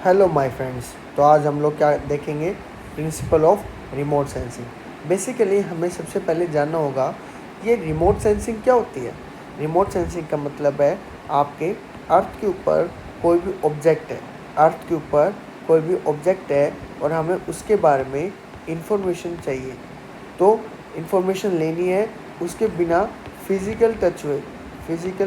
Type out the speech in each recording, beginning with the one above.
Hello my friends. तो आज हम लोग क्या देखेंगे, principle of remote sensing. Basically हमें सबसे पहले जानना होगा ये रिमोट सेंसिंग क्या होती है। रिमोट सेंसिंग का मतलब है आपके अर्थ के ऊपर कोई भी ऑब्जेक्ट है, अर्थ के ऊपर कोई भी ऑब्जेक्ट है और हमें उसके बारे में इंफॉर्मेशन चाहिए। तो इंफॉर्मेशन लेनी है उसके बिना फिज़िकल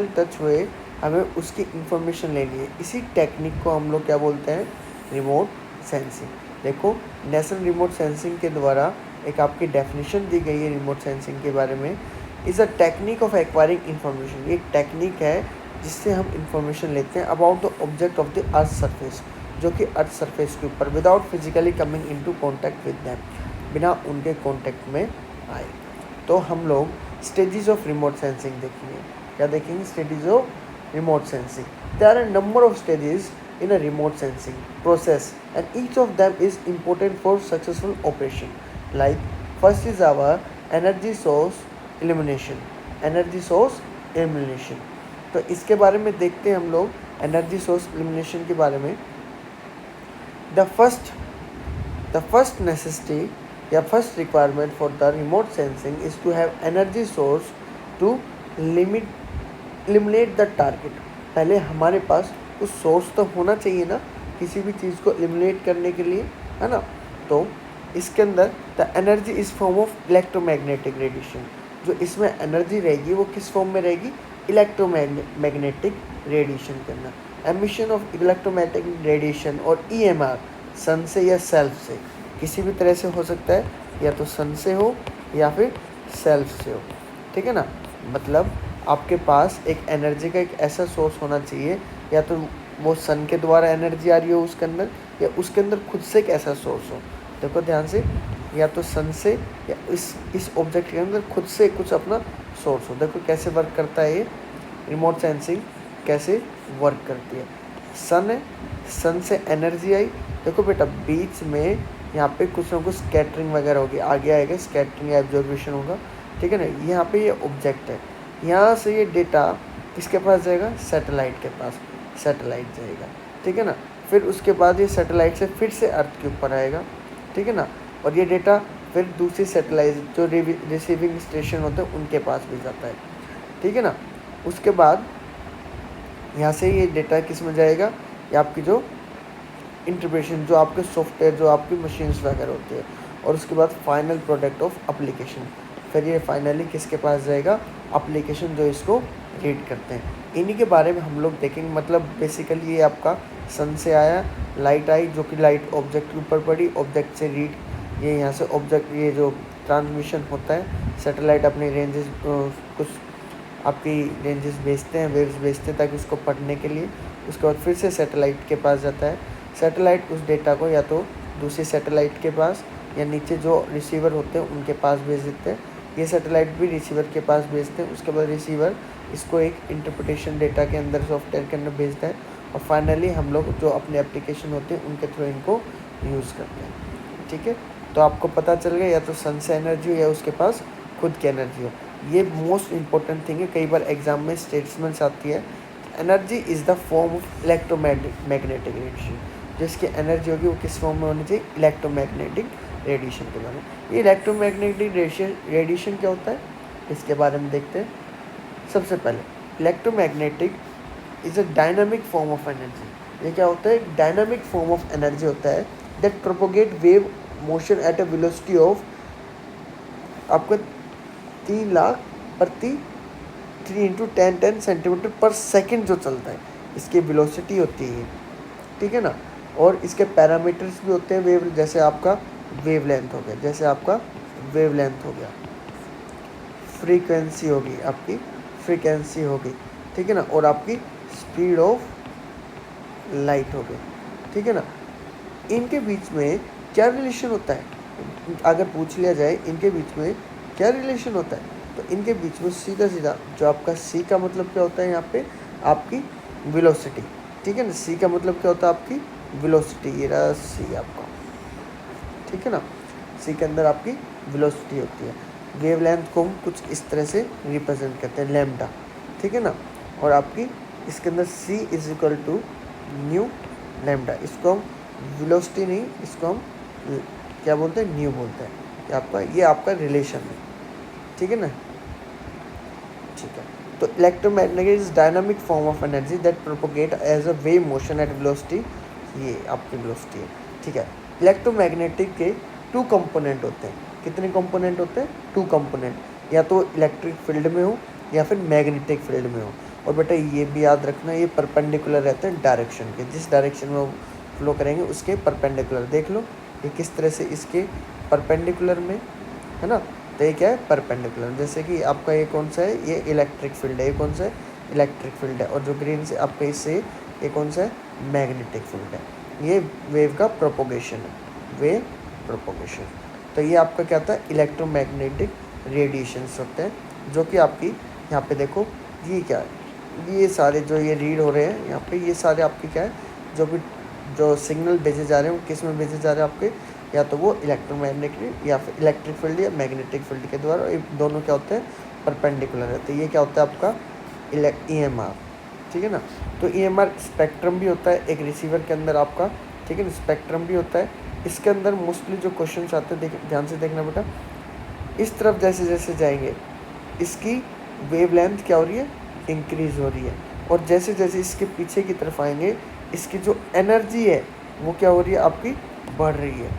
टच हुए हमें उसकी इंफॉर्मेशन लेनी है। इसी टेक्निक को हम लोग क्या बोलते हैं, रिमोट सेंसिंग। देखो, नेशनल रिमोट सेंसिंग के द्वारा एक आपकी डेफिनेशन दी गई है रिमोट सेंसिंग के बारे में। Is a technique of acquiring information. ये एक टेक्निक है जिससे हम इंफॉर्मेशन लेते हैं about the object of the earth surface, जो कि अर्थ सरफेस के ऊपर without physically coming into contact with them, बिना उनके कांटेक्ट में आए। तो हम लोग स्टेजेस ऑफ रिमोट सेंसिंग देखेंगे। क्या देखेंगे? Stages of remote sensing. There are a number of stages in a remote sensing process and each of them is important for successful operation. Like first is our energy source elimination. Energy source elimination. तो इसके बारे में देखते हैं हम लोग energy source elimination के बारे में। द फर्स्ट नेसेसिटी या first requirement for the remote sensing is to have energy source to eliminate the target. पहले हमारे पास उस सोर्स तो होना चाहिए ना किसी भी चीज़ को एलिमिनेट करने के लिए, है ना। तो इसके अंदर the energy is form of electromagnetic radiation. जो इसमें एनर्जी रहेगी वो किस फॉर्म में रहेगी? इलेक्ट्रोमैग्नेटिक रेडिएशन के अंदर। एमिशन ऑफ इलेक्ट्रोमैग्नेटिक रेडिएशन और EMR सन से या सेल्फ से, किसी भी तरह से हो सकता है, या तो सन से हो या फिर सेल्फ से हो, ठीक है ना। मतलब आपके पास एक एनर्जी का एक ऐसा सोर्स होना चाहिए, या तो वो सन के द्वारा एनर्जी आ रही हो उसके अंदर, या उसके अंदर खुद से एक ऐसा सोर्स हो। देखो ध्यान से, या तो सन से या इस ऑब्जेक्ट के अंदर खुद से कुछ अपना सोर्स हो। देखो कैसे वर्क करता है ये रिमोट सेंसिंग, कैसे वर्क करती है। सन है, सन से एनर्जी आई। देखो बेटा, बीच में यहाँ पे कुछ ना कुछ स्कैटरिंग वगैरह होगी, आगे आएगा स्कैटरिंग या एब्जॉर्बेशन होगा, ठीक है ना। यहाँ पे ये ऑब्जेक्ट है, यहाँ से ये डेटा किसके पास जाएगा? सैटेलाइट के पास, सैटेलाइट जाएगा, ठीक है ना। फिर उसके बाद ये सैटेलाइट से फिर से अर्थ के ऊपर आएगा, ठीक है ना। और ये डेटा फिर दूसरी सैटेलाइट जो रिसीविंग स्टेशन होते हैं उनके पास भी जाता है, ठीक है ना। उसके बाद यहाँ से ये डेटा किस में जाएगा? ये आपकी जो इंटरप्रेशन, जो आपके सॉफ्टवेयर, जो आपकी मशीन्स वगैरह होती है, और उसके बाद फाइनल प्रोडक्ट ऑफ एप्लीकेशन। फिर ये फाइनली किसके पास जाएगा? एप्लीकेशन जो इसको रीड करते हैं। इन्हीं के बारे में हम लोग देखेंगे। मतलब बेसिकली ये आपका सन से आया, लाइट आई, जो कि लाइट ऑब्जेक्ट के ऊपर पड़ी, ऑब्जेक्ट से रीड, ये यहाँ से ऑब्जेक्ट, ये जो ट्रांसमिशन होता है, सैटेलाइट अपने रेंजेस, कुछ आपकी रेंजेस भेजते हैं, वेव्स भेजते हैं ताकि उसको पढ़ने के लिए। उसके बाद फिर से सैटेलाइट के पास जाता है। सैटेलाइट उस डेटा को या तो दूसरी सैटेलाइट के पास या नीचे जो रिसीवर होते हैं उनके पास भेज देते हैं। ये सैटेलाइट भी रिसीवर के पास भेजते हैं। उसके बाद रिसीवर इसको एक इंटरप्रिटेशन डेटा के अंदर, सॉफ्टवेयर के अंदर भेजता है, और फाइनली हम लोग जो अपने एप्लीकेशन होते हैं उनके थ्रू इनको यूज़ करते हैं, ठीक है। तो आपको पता चल गया, या तो सन से एनर्जी हो या उसके पास खुद की एनर्जी हो। ये मोस्ट इंपॉर्टेंट थिंग है, कई बार एग्जाम में स्टेटमेंट्स आती है। Energy is the form of electromagnetic radiation. जिसकी एनर्जी होगी वो किस फॉर्म में होनी चाहिए? इलेक्ट्रोमैग्नेटिक रेडिएशन के बारे में। ये इलेक्ट्रोमैग्नेटिक रेडिएशन क्या होता है इसके बारे में देखते हैं। सबसे पहले electromagnetic is a dynamic form of energy. ये क्या होता है? एक डायनामिक फॉर्म ऑफ एनर्जी होता है that propagate wave motion at a velocity of आपका 3 लाख प्रति 3 × 10 सेंटीमीटर पर सेकेंड जो चलता है, इसकी वेलोसिटी होती है, ठीक है ना। और इसके पैरामीटर्स भी होते हैं वेव, जैसे आपका वेव लेंथ हो गया, जैसे आपका वेव लेंथ हो गया, फ्रीक्वेंसी होगी, आपकी फ्रीक्वेंसी होगी, ठीक है ना, और आपकी स्पीड ऑफ लाइट हो गई, ठीक है ना। इनके बीच में क्या रिलेशन होता है? अगर पूछ लिया जाए इनके बीच में क्या रिलेशन होता है, तो इनके बीच में सीधा सीधा जो आपका सी का मतलब क्या होता है यहाँ पे? आपकी वेलोसिटी, ठीक है ना। सी का मतलब क्या होता है? आपकी वेलोसिटी। ये रहा सी आपका, ठीक है ना। सी के अंदर आपकी वेलोसिटी होती है। वेवलेंथ को हम कुछ इस तरह से रिप्रेजेंट करते हैं, लैम्डा, ठीक है ना। और आपकी इसके अंदर C is equal to nu lambda, इसको हम वेलोसिटी नहीं, इसको हम क्या बोलते हैं, न्यू बोलते हैं। ये आपका रिलेशन है, ठीक है ना। ठीक है, तो electromagnetic is dynamic form of energy that propagate as a wave motion at velocity, ये आपकी वेलोसिटी है, ठीक है। इलेक्ट्रोमैग्नेटिक के 2 कंपोनेंट होते हैं। कितने कंपोनेंट होते हैं? 2 कंपोनेंट, या तो इलेक्ट्रिक फील्ड में हो या फिर मैग्नेटिक फील्ड में हो। और बेटा ये भी याद रखना, ये परपेंडिकुलर रहते हैं डायरेक्शन के, जिस डायरेक्शन में वो फ्लो करेंगे उसके परपेंडिकुलर। देख लो ये किस तरह से इसके परपेंडिकुलर में है ना, तो ये क्या है, परपेंडिकुलर। जैसे कि आपका ये कौन सा है, ये इलेक्ट्रिक फील्ड है, ये कौन सा है, इलेक्ट्रिक फील्ड है। और जो ग्रीन से आपका इससे ये कौन सा है, मैग्नेटिक फील्ड है। ये वेव का प्रोपोगेशन है, वेव प्रोपोगेशन। तो ये आपका क्या था, इलेक्ट्रोमैग्नेटिक रेडिएशंस होते हैं, जो कि आपकी यहाँ पे देखो ये क्या है, ये सारे जो ये रीड हो रहे हैं यहाँ पे, ये सारे आपके क्या है, जो भी जो सिग्नल भेजे जा रहे हैं वो किस में भेजे जा रहे हैं आपके, या तो वो इलेक्ट्रोमैग्नेटिक या फिर इलेक्ट्रिक फील्ड या मैग्नेटिक फील्ड के द्वारा। ये दोनों क्या होते हैं, परपेंडिकुलर रहते हैं। ये क्या होता है आपका EMR, ठीक है ना। तो EMR स्पेक्ट्रम भी होता है एक रिसीवर के अंदर आपका, ठीक है ना, स्पेक्ट्रम भी होता है। इसके अंदर मोस्टली जो क्वेश्चन आते हैं, ध्यान से देखना बेटा, इस तरफ जैसे जैसे जाएंगे इसकी वेवलेंथ क्या हो रही है, इंक्रीज हो रही है। और जैसे जैसे इसके पीछे की तरफ आएंगे इसकी जो एनर्जी है वो क्या हो रही है, आपकी बढ़ रही है,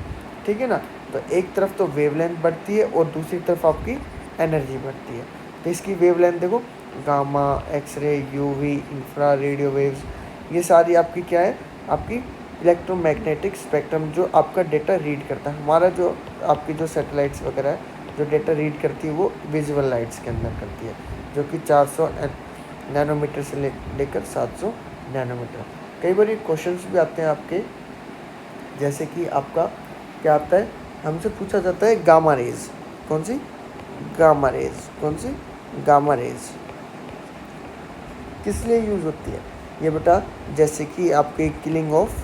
ठीक है ना। तो एक तरफ तो वेवलेंथ बढ़ती है और दूसरी तरफ आपकी एनर्जी बढ़ती है। तो इसकी वेवलेंथ देखो, gamma, x ray, UV, infra, radio waves, ये सारी आपकी क्या है, आपकी इलेक्ट्रोमैग्नेटिक स्पेक्ट्रम जो आपका डेटा रीड करता है। हमारा जो आपकी जो सैटेलाइट्स वगैरह है जो डेटा रीड करती है वो विजुअल लाइट्स के अंदर करती है, जो कि 400 नैनोमीटर से लेकर 700 नैनोमीटर। कई बार ये क्वेश्चंस भी आते हैं आपके, जैसे कि आपका क्या आता है, हमसे पूछा जाता है गामा रेज, कौन सी गामा रेज, कौन सी गामा रेज किस लिए यूज़ होती है। ये बेटा जैसे कि आपके किलिंग ऑफ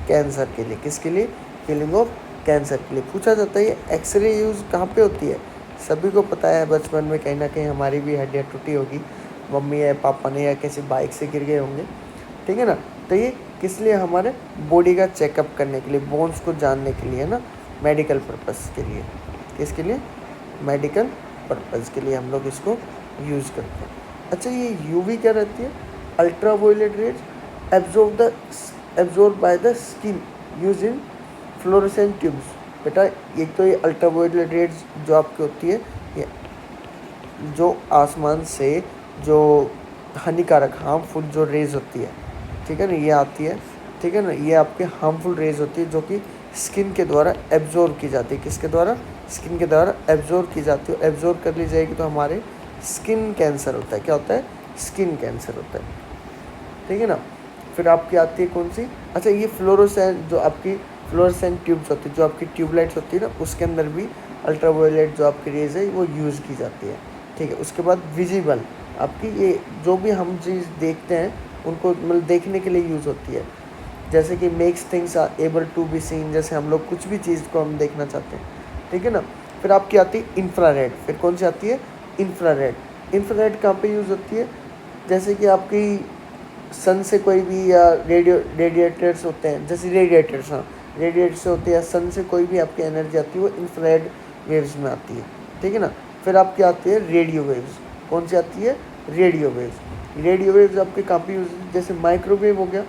कैंसर के लिए, किसके लिए, किलिंग ऑफ कैंसर के लिए पूछा जाता है। ये एक्सरे यूज़ कहाँ पे होती है, सभी को पता है, बचपन में कहीं ना कहीं हमारी भी हड्डियाँ टूटी होगी, मम्मी या पापा ने या किसी बाइक से गिर गए होंगे, ठीक है ना। तो ये किस लिए, हमारे बॉडी का चेकअप करने के लिए, बोन्स को जानने के लिए, है ना, मेडिकल पर्पस के लिए। किसके लिए, मेडिकल पर्पस के लिए हम लोग इसको यूज़ करते हैं। अच्छा, ये यूवी क्या रहती है, ultra violet rays absorb by the skin use in fluorescent tubes. बेटा एक तो ये अल्ट्रा वायलेट रेज जो आपकी होती है, ये जो आसमान से जो हानिकारक हार्मफुल जो रेज होती है, ठीक है ना, ये आती है, ठीक है ना, ये आपके हार्मफुल रेज होती है जो कि स्किन के द्वारा एब्जॉर्ब की जाती है। किसके द्वारा, स्किन के द्वारा एब्जॉर्ब की जाती है। एब्जॉर्ब कर ली जाएगी तो हमारे स्किन कैंसर होता है। क्या होता है, स्किन कैंसर होता है, ठीक है ना। फिर आपकी आती है कौन सी, अच्छा ये फ्लोरोसेंट, जो आपकी फ्लोरोसेंट ट्यूब्स होती है, जो आपकी ट्यूबलाइट्स होती है ना, उसके अंदर भी अल्ट्रावायलेट जो आपकी रेज है वो यूज़ की जाती है, ठीक है। उसके बाद विजिबल, आपकी ये जो भी हम चीज़ देखते हैं उनको मतलब देखने के लिए यूज़ होती है, जैसे कि makes things are able to be seen, जैसे हम लोग कुछ भी चीज़ को हम देखना चाहते हैं, ठीक है ना। फिर आपकी आती है इंफ्रारेड, फिर कौन सी आती है, इंफ्रारेड। इंफ्रारेड कहाँ पे यूज़ होती है, जैसे कि आपकी सन से कोई भी या रेडिएटर्स होते हैं, जैसे रेडिएटर्स, हाँ रेडिएटर्स होते हैं, या सन से कोई भी आपकी एनर्जी आती है वो इंफ्रारेड वेव्स में आती है, ठीक है ना। फिर आपकी आती है रेडियो वेव्स, कौन सी आती है, रेडियो वेव्स। रेडियो वेव्स आपके काफ़ी यूज, जैसे माइक्रोवेव हो गया,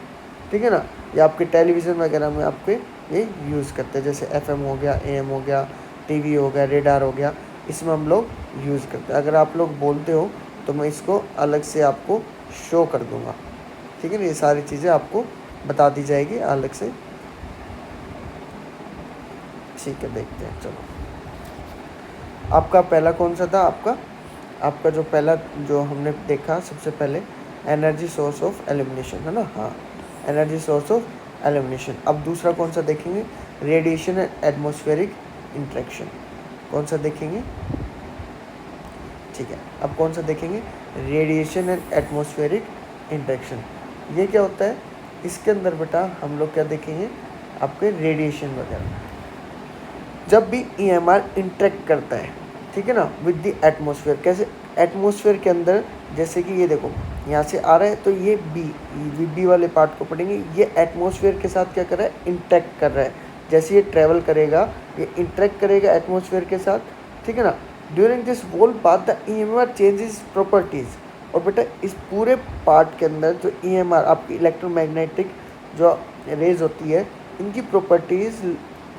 ठीक है ना, या आपके टेलीविज़न वगैरह में आपके ये यूज़ करते हैं, जैसे FM हो गया, AM हो गया, TV हो गया, रेडार हो गया, इसमें हम लोग यूज़ करते हैं। अगर आप लोग बोलते हो तो मैं इसको अलग से आपको शो कर दूँगा, ठीक है ना, ये सारी चीज़ें आपको बता दी जाएगी अलग से, ठीक है। देखते हैं, चलो आपका पहला कौन सा था, आपका जो पहला जो हमने देखा सबसे पहले एनर्जी सोर्स ऑफ एलिमिनेशन, है ना, हाँ एनर्जी सोर्स ऑफ एलिमिनेशन। अब दूसरा कौन सा देखेंगे, रेडिएशन एंड एटमॉस्फेरिक इंटरेक्शन, कौन सा देखेंगे, ठीक है। अब कौन सा देखेंगे, रेडिएशन एंड एटमॉस्फेरिक इंटरेक्शन। ये क्या होता है, इसके अंदर बेटा हम लोग क्या देखेंगे, आपके रेडिएशन वगैरह जब भी EMR इंटरेक्ट करता है, ठीक है ना, विद द एटमॉस्फेयर। कैसे, एटमॉस्फेयर के अंदर, जैसे कि ये देखो यहाँ से आ रहा है तो ये बी वाले पार्ट को पढ़ेंगे। ये एटमॉस्फेयर के साथ क्या कर रहा है, इंटरेक्ट कर रहा है। जैसे ये ट्रैवल करेगा, ये इंटरेक्ट करेगा एटमॉस्फेयर के साथ, ठीक है ना। During this whole path the EMR changes properties. और बेटा इस पूरे पार्ट के अंदर जो EMR आपकी इलेक्ट्रोमैग्नेटिक जो रेज होती है, इनकी प्रॉपर्टीज़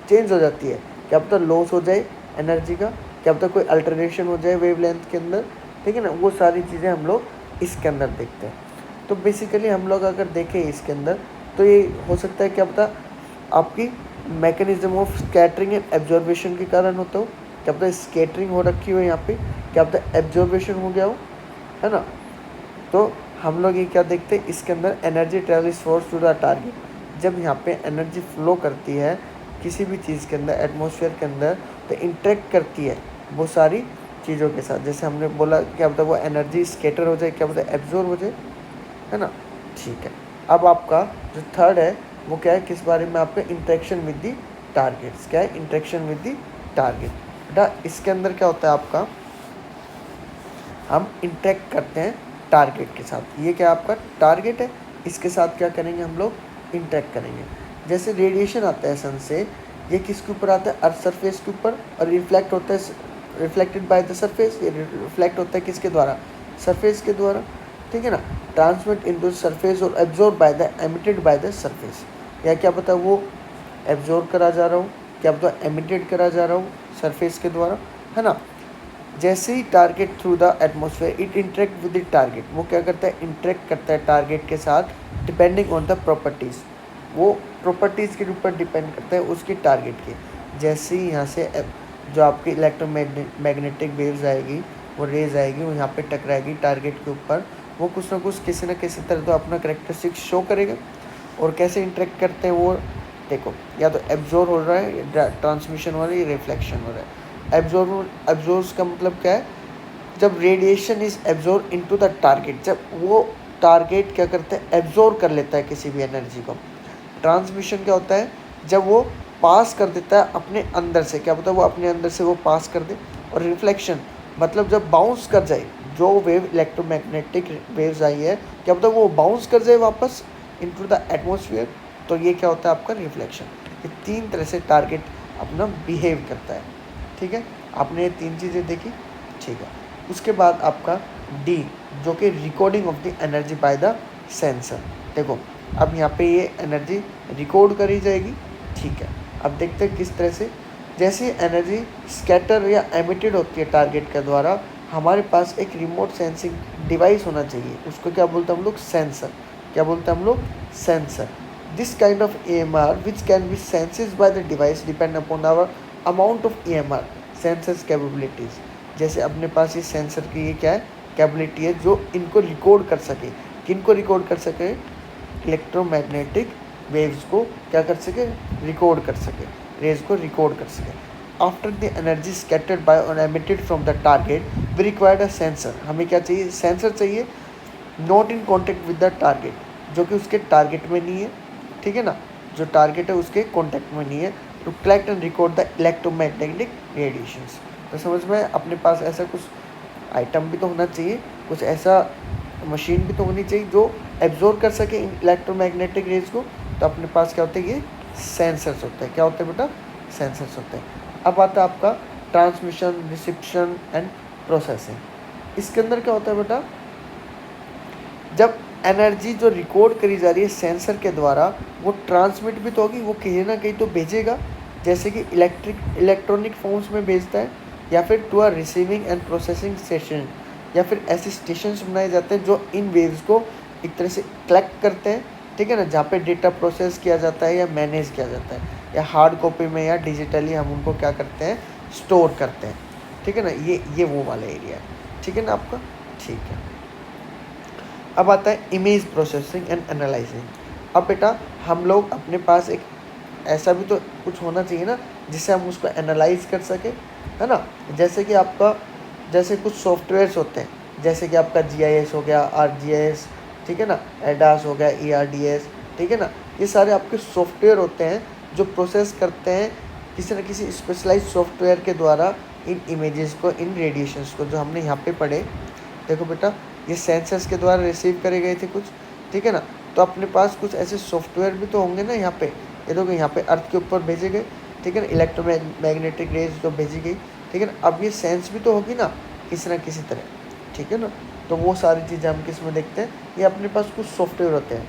चेंज हो जाती है। क्या पता लॉस हो जाए एनर्जी का, क्या पता कोई अल्टरेशन हो जाए वेवलेंथ के अंदर, ठीक है ना। वो सारी चीज़ें हम लोग इसके अंदर देखते हैं। तो बेसिकली हम लोग अगर देखें इसके अंदर, तो ये हो सकता है क्या पता आपकी mechanism of scattering and absorption के कारण होता हो। क्या पता स्कैटरिंग हो रखी हो यहाँ पे, क्या पता एब्जॉर्बेशन हो गया हो, है ना। तो हम लोग ये क्या देखते हैं इसके अंदर, energy travel source to the target. जब यहाँ पे एनर्जी फ्लो करती है किसी भी चीज़ के अंदर, एटमॉस्फेयर के अंदर, तो इंटरेक्ट करती है वो सारी चीज़ों के साथ। जैसे हमने बोला क्या पता वो एनर्जी स्कैटर हो जाए, क्या पता एब्जॉर्ब हो जाए, है ना। ठीक है, अब आपका जो थर्ड है वो क्या है, किस बारे में, आपका इंटरेक्शन विद दी टारगेट्स। क्या है, इंटरेक्शन विद दी टारगेट। बेटा इसके अंदर क्या होता है आपका, हम इंटरेक्ट करते हैं टारगेट के साथ। ये क्या आपका टारगेट है, इसके साथ क्या करेंगे हम लोग, इंटरेक्ट करेंगे। जैसे रेडिएशन आता है सन से, ये किसके ऊपर आता है, अर्थ सरफेस के ऊपर, और रिफ्लेक्ट होता है, रिफ्लेक्टेड बाय द सरफेस। ये रिफ्लेक्ट होता है किसके द्वारा, सरफेस के द्वारा, ठीक है ना। ट्रांसमिट इनटू सरफेस और absorb by the emitted by the surface. या क्या पता वो एब्जॉर्ब करा जा रहा हूँ, क्या पता एमिटेड करा जा रहा हूँ सरफेस के द्वारा, है ना। जैसे ही target through the atmosphere it interact with the target, वो क्या करता है, इंटरेक्ट करता है टारगेट के साथ, डिपेंडिंग ऑन द प्रॉपर्टीज़। वो प्रॉपर्टीज़ के ऊपर डिपेंड करता है उसकी टारगेट के। जैसे ही यहाँ से जो आपकी इलेक्ट्रोमैग्नेटिक वेव्स आएगी, वो रेज आएगी, वो यहाँ पे टकराएगी टारगेट के ऊपर, वो कुछ ना कुछ किसी न किसी तरह तो अपना करेक्टरिस्टिक्स शो करेगा। और कैसे इंटरेक्ट करते हैं वो देखो, या तो एब्जॉर्ब हो रहा है, या ट्रांसमिशन हो रहा है, या रिफ्लेक्शन हो रहा है। एब्जॉर्ब का मतलब क्या है, जब radiation is absorb into the target, जब वो टारगेट क्या करता है, एब्जॉर्ब कर लेता है किसी भी एनर्जी को। ट्रांसमिशन क्या होता है, जब वो पास कर देता है अपने अंदर से, क्या पता वो अपने अंदर से वो पास कर दे। और रिफ्लेक्शन मतलब जब बाउंस कर जाए, जो वेव इलेक्ट्रोमैग्नेटिक वेव्स आई है, क्या पता वो बाउंस कर जाए वापस इनटू द एटमॉस्फेयर, तो ये क्या होता है आपका रिफ्लेक्शन। ये तीन तरह से टारगेट अपना बिहेव करता है, ठीक है। आपने ये तीन चीज़ें देखी, ठीक है। उसके बाद आपका डी, जो कि recording of the energy by the sensor. देखो अब यहाँ पे ये एनर्जी रिकॉर्ड करी जाएगी, ठीक है। अब देखते हैं किस तरह से। जैसे एनर्जी स्कैटर या एमिटेड होती है टारगेट के द्वारा, हमारे पास एक रिमोट सेंसिंग डिवाइस होना चाहिए, उसको क्या बोलते हैं हम लोग, सेंसर। क्या बोलते हैं हम लोग, sensor. This kind of EMR which can be senses by the device depend upon our amount of EMR sensors capabilities. जैसे अपने पास ये सेंसर की ये क्या है, कैपेबिलिटी है, जो इनको रिकॉर्ड कर सके। किनको रिकॉर्ड कर सके, इलेक्ट्रोमैग्नेटिक वेव्स को क्या कर सके, रिकॉर्ड कर सके, रेज को रिकॉर्ड कर सके। After the energy scattered by और emitted from the target we required a sensor. हमें क्या चाहिए, सेंसर चाहिए, not in contact with the target, जो कि उसके टारगेट में नहीं है, ठीक है ना। जो टारगेट है उसके कॉन्टेक्ट में नहीं है, to collect and record the electromagnetic radiations. तो समझ में, अपने पास ऐसा कुछ आइटम भी तो होना चाहिए, कुछ ऐसा मशीन भी तो होनी चाहिए जो एब्जॉर्ब कर सके इलेक्ट्रोमैग्नेटिक रेज को। तो अपने पास क्या होता है, ये सेंसर्स होते हैं। क्या होते हैं बेटा, सेंसर्स होते हैं। अब आता है आपका ट्रांसमिशन, रिसेप्शन एंड प्रोसेसिंग। इसके अंदर क्या होता है बेटा, जब एनर्जी जो रिकॉर्ड करी जा रही है सेंसर के द्वारा, वो ट्रांसमिट भी तो होगी, वो कहीं ना कहीं तो भेजेगा। जैसे कि इलेक्ट्रॉनिक फॉर्म्स में भेजता है, या फिर to a receiving and processing station, या फिर ऐसे स्टेशंस बनाए जाते हैं जो इन वेव्स को एक तरह से कलेक्ट करते हैं, ठीक है ना, जहाँ पे डेटा प्रोसेस किया जाता है या मैनेज किया जाता है, या हार्ड कॉपी में या डिजिटली हम उनको क्या करते हैं, स्टोर करते हैं, ठीक है ना। ये वो वाला एरिया है, ठीक है ना आपका, ठीक है। अब आता है इमेज प्रोसेसिंग एंड एनालाइजिंग। अब बेटा हम लोग अपने पास एक ऐसा भी तो कुछ होना चाहिए ना, जिससे हम उसको एनालाइज कर सकें, है ना। जैसे कि आपका, जैसे कुछ सॉफ्टवेयर्स होते हैं, जैसे कि आपका GIS हो गया, ArcGIS, ठीक है ना, ADAS हो गया, ERDS, ठीक है ना। ये सारे आपके सॉफ्टवेयर होते हैं जो प्रोसेस करते हैं किसी न किसी स्पेशलाइज सॉफ्टवेयर के द्वारा इन इमेजेस को, इन रेडिएशंस को, जो हमने यहाँ पे पढ़े। देखो बेटा, ये सेंसर्स के द्वारा रिसीव करे गए थे कुछ, ठीक है ना। तो अपने पास कुछ ऐसे सॉफ्टवेयर भी तो होंगे ना यहाँ पे, ये देखो यहाँ पे अर्थ के ऊपर भेजे गए, ठीक है ना, इलेक्ट्रोमैग्नेटिक रेज जो भेजी गई, ठीक है ना। अब ये सेंस भी तो होगी ना किसी तरह, ठीक है ना। तो वो सारी चीज़ें हम किस में देखते हैं, ये अपने पास कुछ सॉफ्टवेयर होते हैं,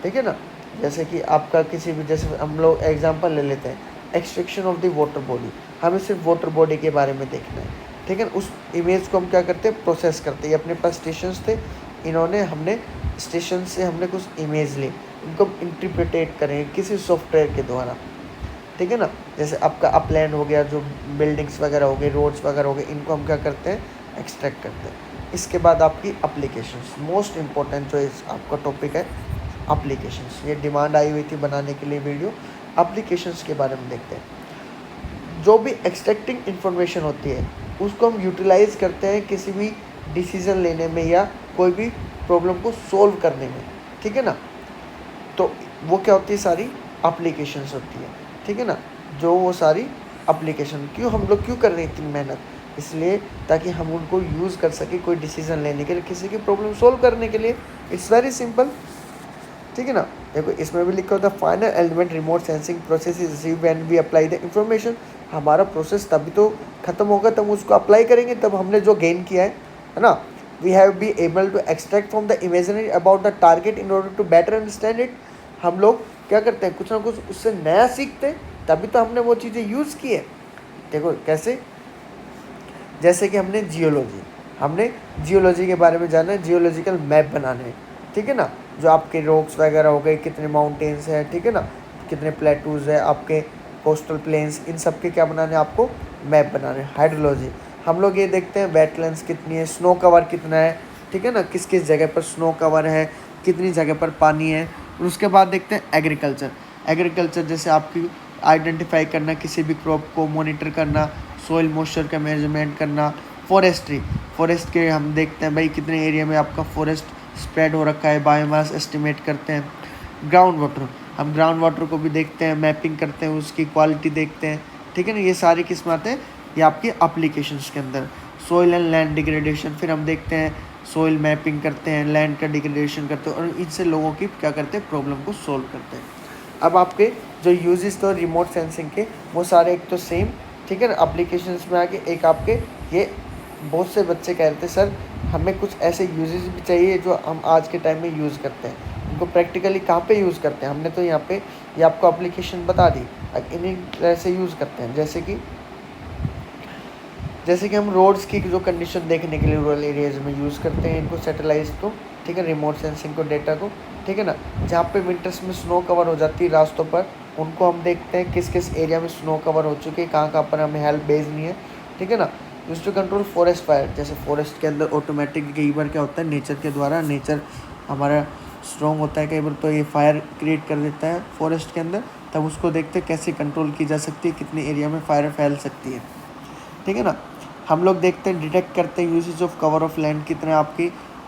ठीक है ना। जैसे कि आपका किसी भी, जैसे हम लोग एग्जांपल ले लेते हैं, extraction of the water body, हमें सिर्फ वाटर बॉडी के बारे में देखना है, ठीक है ना। उस इमेज को हम क्या करते हैं, प्रोसेस करते हैं। अपने पास स्टेशंस थे, हमने स्टेशन से हमने कुछ इमेज ली, उनको हम इंटरप्रिटेट करें किसी सॉफ्टवेयर के द्वारा, ठीक है ना। जैसे आपका अपलैंड हो गया, जो बिल्डिंग्स वगैरह हो गए, रोड्स वगैरह हो गए, इनको हम क्या करते हैं, एक्सट्रैक्ट करते हैं। इसके बाद आपकी एप्लीकेशंस, मोस्ट इम्पोर्टेंट जो इस आपका टॉपिक है, एप्लीकेशंस। ये डिमांड आई हुई थी बनाने के लिए वीडियो, एप्लीकेशंस के बारे में देखते हैं। जो भी एक्सट्रैक्टिंग इन्फॉर्मेशन होती है उसको हम यूटिलाइज करते हैं किसी भी डिसीजन लेने में या कोई भी प्रॉब्लम को सोल्व करने में, ठीक है ना। तो वो क्या होती है, सारी एप्लीकेशंस होती है, ठीक है ना। जो वो सारी एप्लीकेशन, क्यों हम लोग क्यों कर रहे हैं इतनी मेहनत, इसलिए ताकि हम उनको यूज़ कर सके कोई डिसीजन लेने के लिए, किसी की प्रॉब्लम सोल्व करने के लिए। इट्स वेरी सिंपल, ठीक है ना। देखो इसमें भी लिखा होता है, final element remote sensing process is receive when we apply the information. हमारा प्रोसेस तभी तो खत्म होगा तब उसको अप्लाई करेंगे, तब हमने जो गेन किया है ना। We have be able to extract from the imaginary about the target in order to better understand it. हम लोग क्या करते हैं, कुछ ना कुछ उससे नया सीखते हैं, तभी तो हमने वो चीज़ें यूज़ की है। देखो कैसे, जैसे कि हमने जियोलॉजी के बारे में जाना है, जियोलॉजिकल मैप बनाने हैं, ठीक है ना। जो आपके रॉक्स वगैरह हो गए, कितने माउंटेन्स हैं, ठीक है ना, कितने प्लेटूज है, आपके कोस्टल प्लेन्स, इन सब के क्या बनाने हैं, आपको मैप बनाने हैं। हाइड्रोलॉजी, हम लोग ये देखते हैं वेटलैंड्स कितनी है, स्नो कवर कितना है, ठीक है ना, किस किस जगह पर स्नो कवर है, कितनी जगह पर पानी है। और उसके बाद देखते हैं एग्रीकल्चर जैसे आपकी आइडेंटिफाई करना, किसी भी क्रॉप को मॉनिटर करना, सोइल मॉइस्चर का मेजरमेंट करना। फॉरेस्ट के हम देखते हैं भाई कितने एरिया में आपका फॉरेस्ट स्प्रेड हो रखा है, बायोमास एस्टिमेट करते हैं। हम ग्राउंड वाटर को भी देखते हैं, मैपिंग करते हैं, उसकी क्वालिटी देखते हैं, ठीक है ना। ये सारी किस्म आते हैं ये आपकी एप्लीकेशंस के अंदर। सोइल एंड लैंड डिग्रेडेशन, फिर हम देखते हैं सोइल मैपिंग करते हैं, लैंड का डिग्रेडेशन करते हैं, और इनसे लोगों की क्या करते हैं, प्रॉब्लम को सोल्व करते हैं। अब आपके जो यूजेस तो रिमोट सेंसिंग के, वो सारे एक तो सेम, ठीक है ना। एप्लीकेशंस में आके एक आपके ये बहुत से बच्चे कह रहे थे सर हमें कुछ ऐसे यूजेस भी चाहिए जो हम आज के टाइम में यूज़ करते हैं, उनको प्रैक्टिकली कहाँ पे यूज़ करते हैं। हमने तो यहाँ पे ये आपको एप्लीकेशन बता दी, इन्हीं तरह से यूज़ करते हैं। जैसे कि हम रोड्स की जो कंडीशन देखने के लिए रूरल एरियाज़ में यूज़ करते हैं इनको, सैटेलाइट को, ठीक है, रिमोट सेंसिंग को, डेटा को, ठीक है ना। जहाँ पे विंटर्स में स्नो कवर हो जाती है रास्तों पर, उनको हम देखते हैं किस किस एरिया में स्नो कवर हो चुके हैं, कहाँ पर हमें हेल्प भेजनी है, ठीक है ना। Use to control forest fire, जैसे फॉरेस्ट के अंदर ऑटोमेटिक कई बार क्या होता है, नेचर के द्वारा, नेचर हमारा स्ट्रॉन्ग होता है कई बार, तो ये फायर क्रिएट कर देता है फॉरेस्ट के अंदर, तब उसको देखते हैं कैसे कंट्रोल की जा सकती है, कितने एरिया में फायर फैल सकती है, ठीक है ना। हम लोग देखते हैं, डिटेक्ट करते हैं usage of cover of land,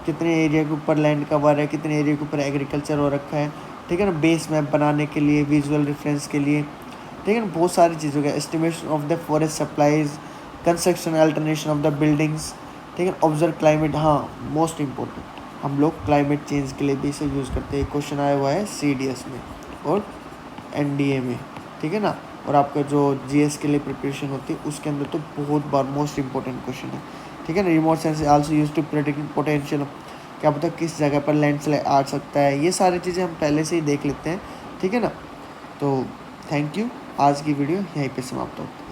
कितने एरिया के ऊपर लैंड कवर है, कितने एरिया के ऊपर एग्रीकल्चर हो रखा है, ठीक है ना। बेस मैप बनाने के लिए, विजुअल रेफरेंस के लिए, ठीक है ना, बहुत सारी चीज़ों का estimation of the forest supplies, construction alternation of the buildings, ठीक है। ऑब्जर्व क्लाइमेट, हाँ मोस्ट इम्पोर्टेंट, हम लोग क्लाइमेट चेंज के लिए भी इसे यूज़ करते हैं। क्वेश्चन आया हुआ है CDS में और NDA में, ठीक है ना। और आपका जो GS के लिए प्रिपरेशन होती है उसके अंदर तो बहुत बार मोस्ट इंपॉर्टेंट क्वेश्चन है, ठीक है ना। Remote sensing also use to predict potential, क्या पता किस जगह पर लैंडस्लाइड आ सकता है, ये सारी चीज़ें हम पहले से ही देख लेते हैं, ठीक है ना। तो थैंक यू, आज की वीडियो यहीं पे समाप्त होती है।